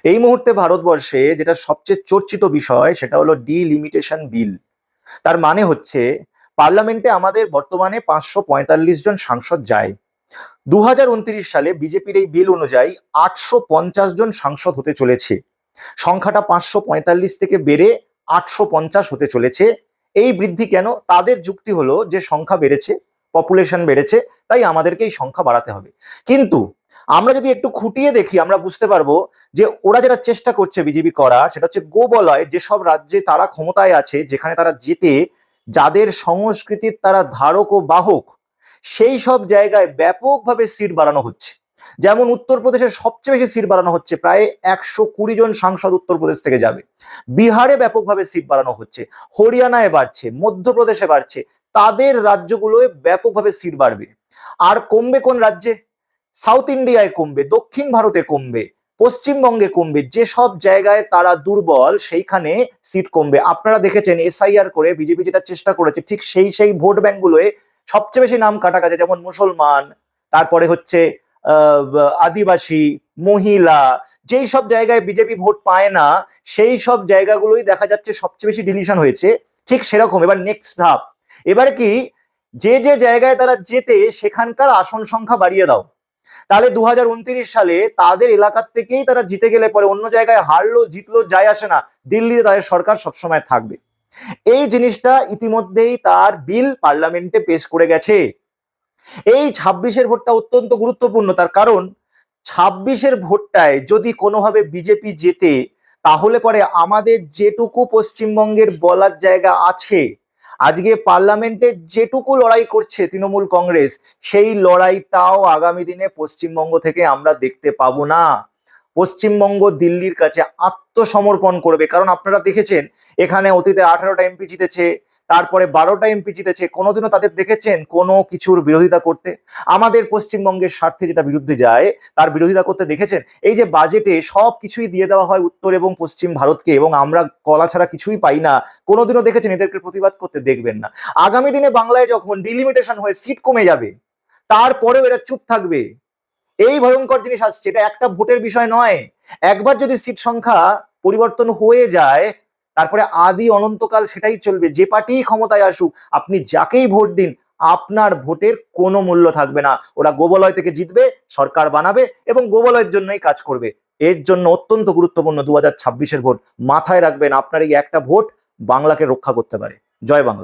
এই মুহূর্তে ভারতবর্ষে যেটা সবচেয়ে চর্চিত বিষয় সেটা হলো ডিলিমিটেশন বিল। তার মানে হচ্ছে পার্লামেন্টে আমাদের বর্তমানে 545 জন সাংসদ যায়। 2029 সালে বিজেপির এই বিল অনুযায়ী 850 জন সাংসদ হতে চলেছে। সংখ্যাটা 545 থেকে বেড়ে 850 হতে চলেছে। এই বৃদ্ধি কেন? তাদের যুক্তি হলো যে সংখ্যা বেড়েছে, পপুলেশন বেড়েছে, তাই আমাদেরকে এই সংখ্যা বাড়াতে হবে। কিন্তু আমরা যদি একটু খুঁটিয়ে দেখি আমরা বুঝতে পারবো যে ওরা যেটা চেষ্টা করছে বিজেপি করা সেটা হচ্ছে গোবলয়, যেসব রাজ্যে তারা ক্ষমতায় আছে, যেখানে তারা যেতে, যাদের সংস্কৃতির তারা ধারক ও বাহক, সেই সব জায়গায় ব্যাপকভাবে সিট বাড়ানো হচ্ছে। যেমন উত্তরপ্রদেশের সবচেয়ে বেশি সিট বাড়ানো হচ্ছে, প্রায় 120 জন সাংসদ উত্তরপ্রদেশ থেকে যাবে। বিহারে ব্যাপকভাবে সিট বাড়ানো হচ্ছে, হরিয়ানায় বাড়ছে, মধ্যপ্রদেশে বাড়ছে। তাদের রাজ্যগুলোয় ব্যাপকভাবে সিট বাড়বে। আর কমবে কোন রাজ্যে? সাউথ ইন্ডিয়ায় কমবে, দক্ষিণ ভারতে কমবে, পশ্চিমবঙ্গে কমবে। যেসব জায়গায় তারা দুর্বল সেইখানে সিট কমবে। আপনারা দেখেছেন এসআইআর করে বিজেপি যেটা চেষ্টা করেছে, ঠিক সেই ভোট ব্যাংকগুলোয় সবচেয়ে বেশি নাম কাটা গেছে, যেমন মুসলমান, তারপরে হচ্ছে আদিবাসী, মহিলা। যেই সব জায়গায় বিজেপি ভোট পায় না সেই সব জায়গাগুলোই দেখা যাচ্ছে সবচেয়ে বেশি ডিলিশন হয়েছে। ঠিক সেরকম এবার নেক্সট ধাপ, এবার কি যে যে জায়গায় তারা যেতে সেখানকার আসন সংখ্যা বাড়িয়ে দাও। তাহলে 2029 সালে তাদের এলাকার থেকেই তারা জিতে গেলে পরে অন্য জায়গায় হারলো জিতলো যায় আসে না, দিল্লিতে তাদের সরকার সবসময় থাকবে। এই জিনিসটা ইতিমধ্যেই তার বিল পার্লামেন্টে পেশ করে গেছে। এই 26-এর ভোটটা অত্যন্ত গুরুত্বপূর্ণ, তার কারণ 26-এর ভোটটায় যদি কোনোভাবে বিজেপি জেতে তাহলে পরে আমাদের যেটুকু পশ্চিমবঙ্গের বলার জায়গা আছে, আজকে পার্লামেন্টে যেটুকু লড়াই করছে তৃণমূল কংগ্রেস, সেই লড়াইটাও আগামী দিনে পশ্চিমবঙ্গ থেকে আমরা দেখতে পাবো না। পশ্চিমবঙ্গ দিল্লির কাছে আত্মসমর্পণ করবে। কারণ আপনারা দেখেছেন এখানে অতীতে 18টা এমপি জিতেছে, তারপরে 12টা এমপি জিতেছে। কোনোদিনও তাদের দেখেছেন কোনো কিছুর বিরোধিতা করতে? আমাদের পশ্চিমবঙ্গের স্বার্থে যেটা বিরুদ্ধে যায় তার বিরোধিতা করতে দেখেছেন? এই যে বাজেটে সব কিছুই দিয়ে দেওয়া হয় উত্তর এবং পশ্চিম ভারতকে, এবং আমরা কলা ছাড়া কিছুই পাই না, কোনোদিনও দেখেছেন এদেরকে প্রতিবাদ করতে? দেখবেন না। আগামী দিনে বাংলায় যখন ডিলিমিটেশন হয়ে সিট কমে যাবে তারপরেও এরা চুপ থাকবে। এই ভয়ঙ্কর জিনিস আসছে। এটা একটা ভোটের বিষয় নয়। একবার যদি সিট সংখ্যা পরিবর্তন হয়ে যায় তারপরে আদি অনন্তকাল সেটাই চলবে। যে পার্টি ক্ষমতায় আসুক, আপনি যাকেই ভোট দিন, আপনার ভোটের কোনো মূল্য থাকবে না। ওরা গোবলয় থেকে জিতবে, সরকার বানাবে এবং গোবলয়ের জন্যই কাজ করবে। এর জন্য অত্যন্ত গুরুত্বপূর্ণ 2026-এর ভোট। মাথায় রাখবেন, আপনার এই একটা ভোট বাংলাকে রক্ষা করতে পারে। জয় বাংলা।